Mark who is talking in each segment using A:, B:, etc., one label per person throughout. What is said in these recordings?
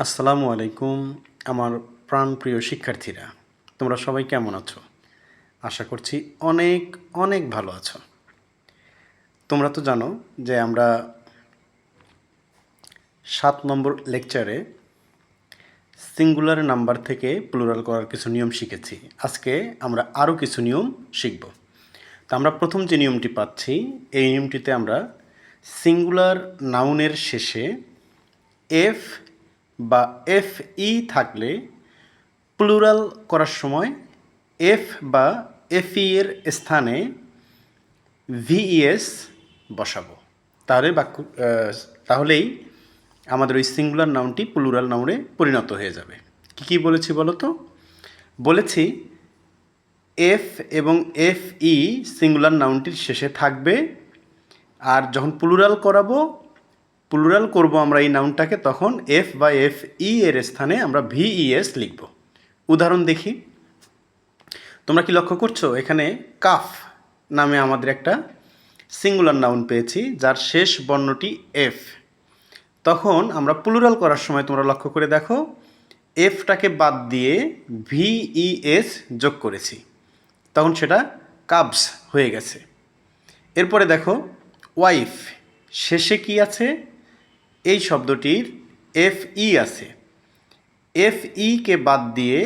A: আসসালামু আলাইকুম আমার প্রাণপ্রিয় শিক্ষার্থীরা, তোমরা সবাই কেমন আছো? আশা করছি অনেক অনেক ভালো আছো। তোমরা তো জানো যে আমরা 7 নম্বর লেকচারে সিঙ্গুলার নাম্বার থেকে প্লুরাল করার কিছু নিয়ম শিখেছি। আজকে আমরা আরও কিছু নিয়ম শিখব। তো আমরা প্রথম যে নিয়মটি পাচ্ছি, এই নিয়মটিতে আমরা সিঙ্গুলার নাউনের শেষে এফ বা এফ ই থাকলে প্লুরাল করার সময় এফ বা এফ ই এর স্থানে ভিইএস বসাবো। তাহলেই আমাদের ওই সিঙ্গুলার নাউনটি প্লুরাল নাউনে পরিণত হয়ে যাবে। কি বলেছি বলো তো? বলেছি এফ এবং এফ ই সিঙ্গুলার নাউনটির শেষে থাকবে, আর যখন প্লুরাল করব আমরা এই নাউনটাকে, তখন এফ বা এফ ই এর স্থানে আমরা ভিইএস লিখব। উদাহরণ দেখি। তোমরা কি লক্ষ্য করছো? এখানে কাফ নামে আমাদের একটা সিঙ্গুলার নাউন পেয়েছি যার শেষ বর্ণটি এফ। তখন আমরা প্লুরাল করার সময় তোমরা লক্ষ্য করে দেখো, এফটাকে বাদ দিয়ে ভিইএস যোগ করেছি, তখন সেটা কাবস হয়ে গেছে। এরপরে দেখো ওয়াইফ, শেষে কি আছে? এই শব্দটির এফ ই আছে। এফ ই কে বাদ দিয়ে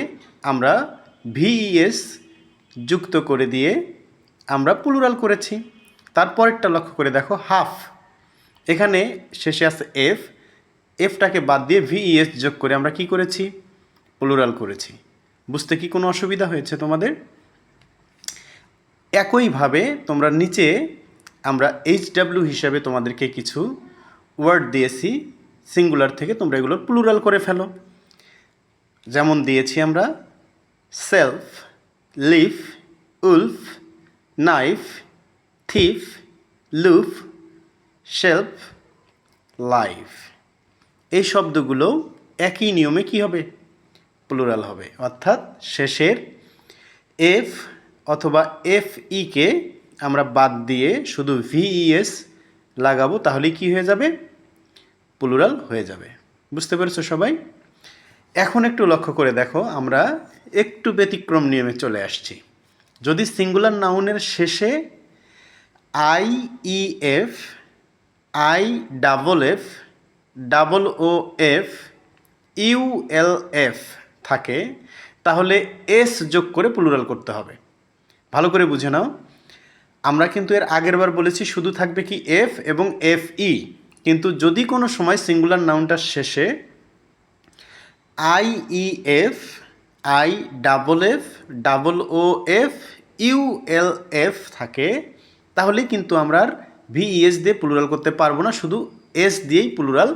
A: আমরা ভিইএস যুক্ত করে দিয়ে আমরা প্লুরাল করেছি। তারপরেরটা লক্ষ্য করে দেখো হাফ, এখানে শেষে আছে এফ, এফটাকে বাদ দিয়ে ভিইএস যোগ করে আমরা কি করেছি? প্লুরাল করেছি। বুঝতে কি কোনো অসুবিধা হয়েছে তোমাদের? একইভাবে তোমরা নিচে আমরা HW হিসাবে তোমাদেরকে কিছু ওয়ার্ড দিয়েছি সিঙ্গুলার থেকে, তোমরা এগুলো প্লুরাল করে ফেলো। যেমন দিয়েছি আমরা self, leaf, wolf, knife, thief, loaf, shelf, life. এই শব্দগুলো একই নিয়মে কি হবে? প্লুরাল হবে। অর্থাৎ শেষের এফ অথবা এফ ই কে আমরা বাদ দিয়ে শুধু ভিইএস লাগাবো, তাহলে কি হয়ে যাবে? প্লুরাল হয়ে যাবে। বুঝতে পেরেছো সবাই? এখন একটু লক্ষ্য করে দেখো, আমরা একটু ব্যতিক্রম নিয়মে চলে আসছি। যদি সিঙ্গুলার নাউনের শেষে I E F, I double F, double O F, U L F থাকে, তাহলে এস যোগ করে প্লুরাল করতে হবে। ভালো করে বুঝে নাও। আমরা কিন্তু এর আগের বার বলেছি শুধু থাকবে কি এফ এবং এফ ই, কিন্তু যদি কোনো সময় সিঙ্গুলার নাউনটার শেষে I E F, I double F, double O F, U L F থাকে, তাহলে কিন্তু আমরা আর ভিইএস দিয়ে প্লুরাল করতে পারবো না, শুধু এস দিয়েই প্লুরাল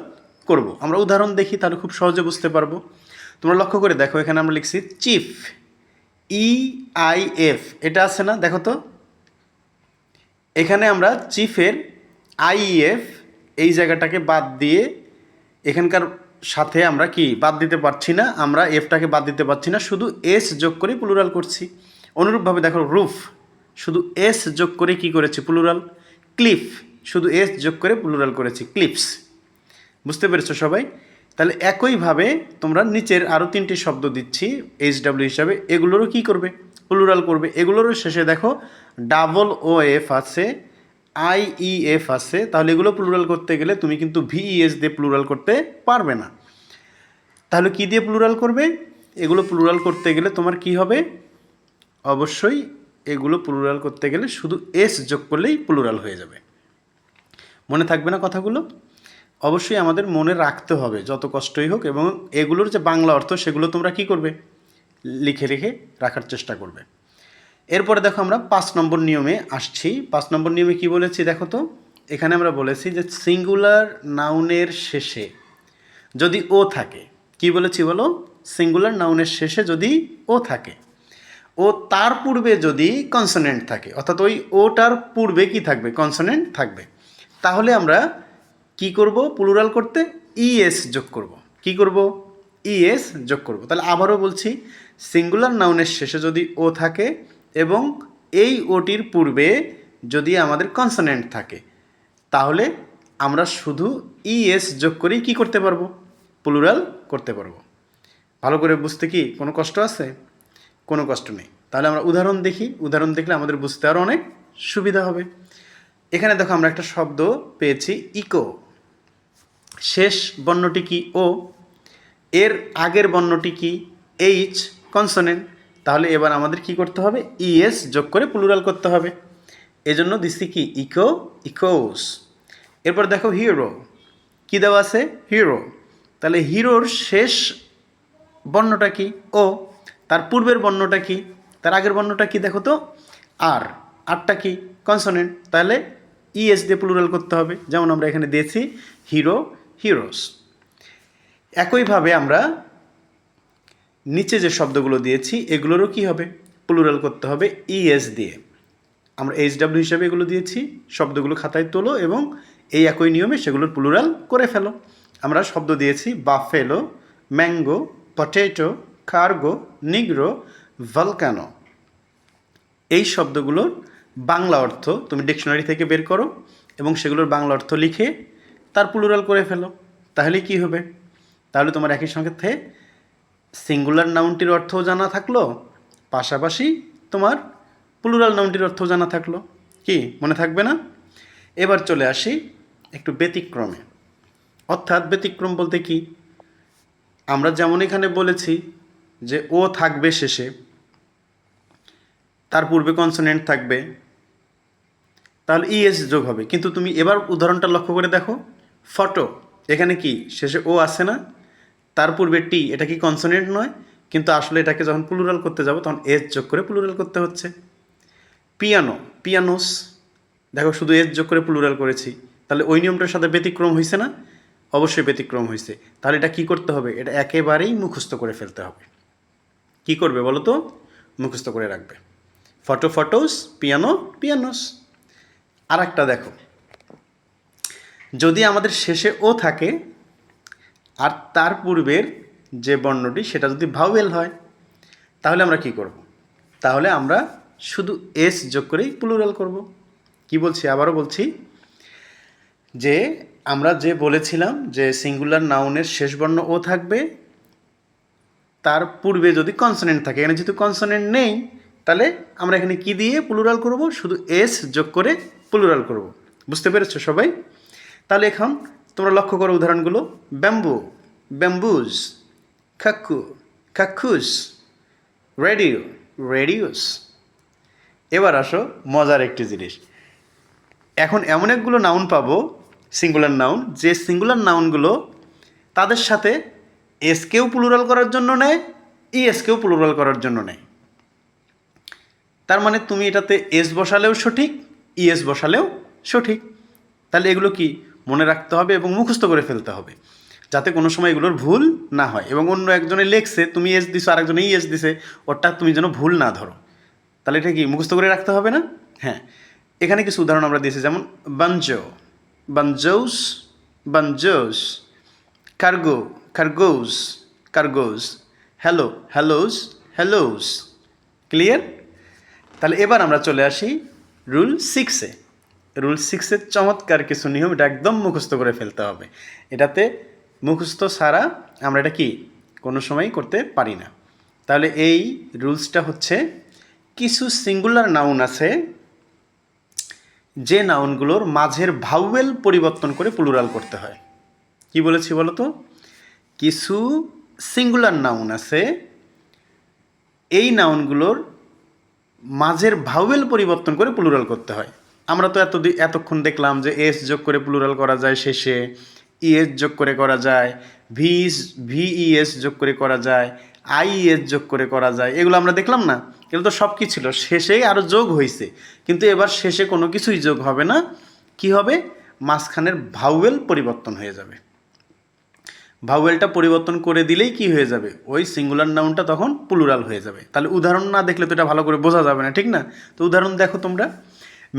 A: করব। আমরা উদাহরণ দেখি, তাহলে খুব সহজে বুঝতে পারবো। তোমরা লক্ষ্য করে দেখো, এখানে আমরা লিখছি চিফ, ই আই এফ, এটা আছে না? দেখো তো, এখানে আমরা চিফের আইএফ এই জায়গাটাকে বাদ দিয়ে এখানকার সাথে আমরা কি বাদ দিতে পারছি না, আমরা এফটাকে বাদ দিতে পারছি না, শুধু এস যোগ করে প্লুরাল করছি। অনুরূপভাবে দেখো রুফ, শুধু এস যোগ করে কি করেছি? প্লুরাল। ক্লিফ, শুধু এস যোগ করে প্লুরাল করেছি, ক্লিপস। বুঝতে পেরেছো সবাই? তাহলে একইভাবে তোমরা নিচের আরও 3টি শব্দ দিচ্ছি HW হিসাবে, এগুলোরও কি করবে? প্লুরাল করবে। এগুলোরও শেষে দেখো ডাবল ও এফ আছে, আই ই এফ আছে, তাহলে এগুলো প্লুরাল করতে গেলে তুমি কিন্তু ভিইএস দিয়ে প্লুরাল করতে পারবে না। তাহলে কি দিয়ে প্লুরাল করবে? এগুলো প্লুরাল করতে গেলে তোমার কি হবে? অবশ্যই এগুলো প্লুরাল করতে গেলে শুধু এস যোগ করলেই প্লুরাল হয়ে যাবে। মনে থাকবে না কথাগুলো? অবশ্যই আমাদের মনে রাখতে হবে যত কষ্টই হোক, এবং এগুলোর যে বাংলা অর্থ সেগুলো তোমরা কি করবে? লিখে রেখে রাখার চেষ্টা করবে। এরপরে দেখো আমরা 5 নম্বর নিয়মে আসছি। 5 নম্বর নিয়মে কি বলেছি দেখো তো, এখানে আমরা বলেছি যে সিঙ্গুলার নাউনের শেষে যদি ও থাকে, কি বলেছি বলো? সিঙ্গুলার নাউনের শেষে যদি ও থাকে, ও তার পূর্বে যদি কনসোনেন্ট থাকে, অর্থাৎ ওই ওটার পূর্বে কি থাকবে? কনসোনেন্ট থাকবে, তাহলে আমরা কি করব? প্লুরাল করতে ইএস যোগ করব। কি করব? ইএস যোগ করব। তাহলে আবারও বলছি, সিঙ্গুলার নাউনের শেষে যদি ও থাকে এবং এই ওটির পূর্বে যদি আমাদের কনসোনেন্ট থাকে, তাহলে আমরা শুধু ইএস যোগ করেই কি করতে পারবো? প্লুরাল করতে পারবো। ভালো করে বুঝতে কি কোনো কষ্ট আছে? কোনো কষ্ট নেই। তাহলে আমরা উদাহরণ দেখি, উদাহরণ দেখলে আমাদের বুঝতে আরও অনেক সুবিধা হবে। এখানে দেখো আমরা একটা শব্দ পেয়েছি ইকো, শেষ বর্ণটি কি ও, এর আগের বর্ণটি কি এইচ, কনসোনেন্ট। তাহলে এবার আমাদের কি করতে হবে? ইএস যোগ করে প্লুরাল করতে হবে। এজন্য দিচ্ছি কি ইকো, ইকোস। এরপর দেখো হিরো, কি দেওয়া আছে? হিরো। তাহলে হিরোর শেষ বর্ণটা কি? ও। তার পূর্বের বর্ণটা কি? তার আগের বর্ণটা কি দেখো তো? আর। আরটা কি? কনসোনেন্ট। তাহলে ইএস দিয়ে প্লুরাল করতে হবে, যেমন আমরা এখানে দিয়েছি হিরো, হিরোস। একইভাবে আমরা নিচে যে শব্দগুলো দিয়েছি এগুলোরও কি হবে? প্লুরাল করতে হবে ইএস দিয়ে। আমরা এইচডাব্লিউ হিসাবে এগুলো দিয়েছি, শব্দগুলো খাতায় তোলো এবং এই একই নিয়মে সেগুলোর প্লুরাল করে ফেলো। আমরা শব্দ দিয়েছি buffalo, mango, potato, cargo, নিগ্রো, volcano. এই শব্দগুলোর বাংলা অর্থ তুমি ডিকশনারি থেকে বের করো এবং সেগুলোর বাংলা অর্থ লিখে তার প্লুরাল করে ফেলো। তাহলে কি হবে? তাহলে তোমার একই সঙ্গে সিঙ্গুলার নাউনটির অর্থও জানা থাকলো, পাশাপাশি তোমার প্লুরাল নাউনটির অর্থও জানা থাকলো। কি মনে থাকবে না? এবার চলে আসি একটু ব্যতিক্রমে। অর্থাৎ ব্যতিক্রম বলতে কি? আমরা যেমন এখানে বলেছি যে ও থাকবে শেষে, তার পূর্বে কনসোনেন্ট থাকবে, তাহলে ইএস যোগ হবে। কিন্তু তুমি এবার উদাহরণটা লক্ষ্য করে দেখো, ফটো, এখানে কি শেষে ও আসে না, তার পূর্বে টি, এটা কি কনসোনেন্ট নয়? কিন্তু আসলে এটাকে যখন প্লুরাল করতে যাব তখন এস যোগ করে প্লুরাল করতে হচ্ছে। পিয়ানো, পিয়ানোস, দেখো শুধু এস যোগ করে প্লুরাল করেছি, তাহলে ওই নিয়মটার সাথে ব্যতিক্রম হয়েছে না? অবশ্যই ব্যতিক্রম হয়েছে। তাহলে এটা কি করতে হবে? এটা একেবারেই মুখস্থ করে ফেলতে হবে। কি করবে বলো তো? মুখস্থ করে রাখবে। Photo, photos, piano, pianos. আর একটা দেখো, যদি আমাদের শেষে ও থাকে আর তার পূর্বের যে বর্ণটি সেটা যদি ভাওয়েল হয়, তাহলে আমরা কি করব? তাহলে আমরা শুধু এস যোগ করেই প্লুরাল করব। কি বলছি? আবারও বলছি যে আমরা যে বলেছিলাম যে সিঙ্গুলার নাউনের শেষ বর্ণ ও থাকবে, তার পূর্বে যদি কনসোনেন্ট থাকে, এখানে যেহেতু কনসোনেন্ট নেই, তাহলে আমরা এখানে কি দিয়ে প্লুরাল করব? শুধু এস যোগ করে প্লুরাল করব। বুঝতে পেরেছো সবাই? তাহলে এখন তোমরা লক্ষ্য করো উদাহরণগুলো। Bamboo, bamboos, khaki, khakis, radio, radios. এবার আসো মজার একটি জিনিস। এখন এমন একগুলো নাউন পাবো, সিঙ্গুলার নাউন, যে সিঙ্গুলার নাউনগুলো তাদের সাথে এসকেও প্লুরাল করার জন্য নেয়, ইএসকেও প্লুরাল করার জন্য নেয়। তার মানে তুমি এটাতে এস বসালেও সঠিক, ইএস বসালেও সঠিক। তাহলে এগুলো কি মনে রাখতে হবে এবং মুখস্থ করে ফেলতে হবে, যাতে কোনো সময় এগুলোর ভুল না হয়। এবং অন্য একজনে লেখছে, তুমি এস দিছো, আরেকজনে ইএস দিছে, ওটা তুমি যেন ভুল না ধরো। তাহলে এটা কি মুখস্থ করে রাখতে হবে না? হ্যাঁ, এখানে কিছু উদাহরণ আমরা দিয়েছি, যেমন banjo, banjos, banjos, cargo, cargoes, cargoes, hello, hellos, hellos. Clear? তাহলে এবার আমরা চলে আসি রুল 6-এ। রুল 6-এর চমৎকার কিছু নিয়ম, এটা একদম মুখস্থ করে ফেলতে হবে। এটাতে মুখস্থ ছাড়া আমরা এটা কি কোনো সময়ই করতে পারি না। তাহলে এই রুলসটা হচ্ছে, কিছু সিঙ্গুলার নাউন আছে যে নাউনগুলোর মাঝের ভাওয়েল পরিবর্তন করে প্লুরাল করতে হয়। কি বলেছি বলো তো? কিছু সিঙ্গুলার নাউন আছে, এই নাউনগুলোর মাঝের ভাওয়েল পরিবর্তন করে প্লুরাল করতে হয়। আমরা তো এতক্ষণ দেখলাম যে এস যোগ করে প্লুরাল করা যায় শেষে, ইএস যোগ করে করা যায়, ভিইএস যোগ করে করা যায়, আইএস যোগ করে করা যায়, এগুলো আমরা দেখলাম না? এগুলো তো সব কি ছিল, শেষেই আরও যোগ হয়েছে। কিন্তু এবার শেষে কোনো কিছুই যোগ হবে না। কি হবে? মাঝখানের ভাওয়েল পরিবর্তন হয়ে যাবে। ভাওয়েলটা পরিবর্তন করে দিলেই কি হয়ে যাবে? ওই সিঙ্গুলার নাউনটা তখন প্লুরাল হয়ে যাবে। তাহলে উদাহরণ না দেখলে তো এটা ভালো করে বোঝা যাবে না, ঠিক না? তো উদাহরণ দেখো তোমরা।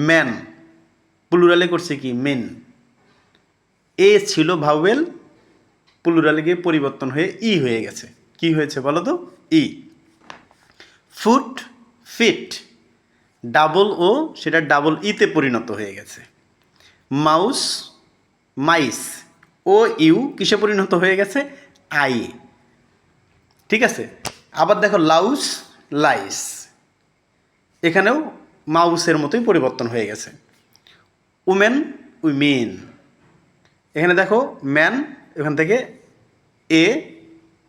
A: ম্যান, প্লুরালে করছে কি? মেন। এ ছিল ভাওয়েল, প্লুরালে গিয়ে পরিবর্তন হয়ে ই হয়ে গেছে। কি হয়েছে বলো তো? ই। ফুট, ফিট, ডাবল ও সেটা ডাবল ইতে পরিণত হয়ে গেছে। মাউস, মাইস, ও ইউ কিসে পরিণত হয়ে গেছে? আই। ঠিক আছে, আবার দেখো লাউস, লাইস, এখানেও মাউসের মতোই পরিবর্তন হয়ে গেছে। উমেন, উইমেন, এখানে দেখো ম্যান, এখান থেকে এ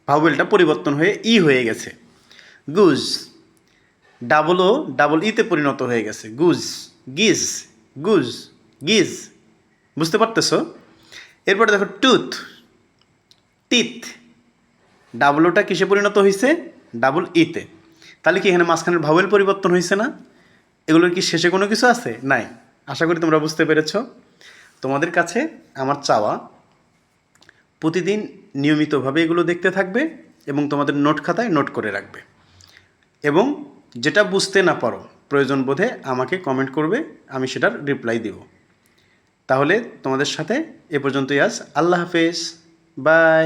A: ভাওয়েলটা পরিবর্তন হয়ে ই হয়ে গেছে। গুজ, ডাবলও ডাবল ইতে পরিণত হয়ে গেছে। গুজ, গিজ, গুজ, গিজ, বুঝতে পারতেছো? এরপরে দেখো টুথ, টিথ, ডাবল ওটা কিসে পরিণত হয়েছে? ডাবল ইতে। তাহলে কি এখানে মাঝখানের ভাওয়েল পরিবর্তন হয়েছে না? এগুলোর কি শেষে কোনো কিছু আছে? নাই। আশা করি তোমরা বুঝতে পেরেছ। তোমাদের কাছে আমার চাওয়া প্রতিদিন নিয়মিতভাবে এগুলো দেখতে থাকবে এবং তোমাদের নোট খাতায় নোট করে রাখবে, এবং যেটা বুঝতে না পারো প্রয়োজন বোধে আমাকে কমেন্ট করবে, আমি সেটার রিপ্লাই দেব। তাহলে তোমাদের সাথে এ পর্যন্তই আজ। আল্লাহ হাফেজ, বাই।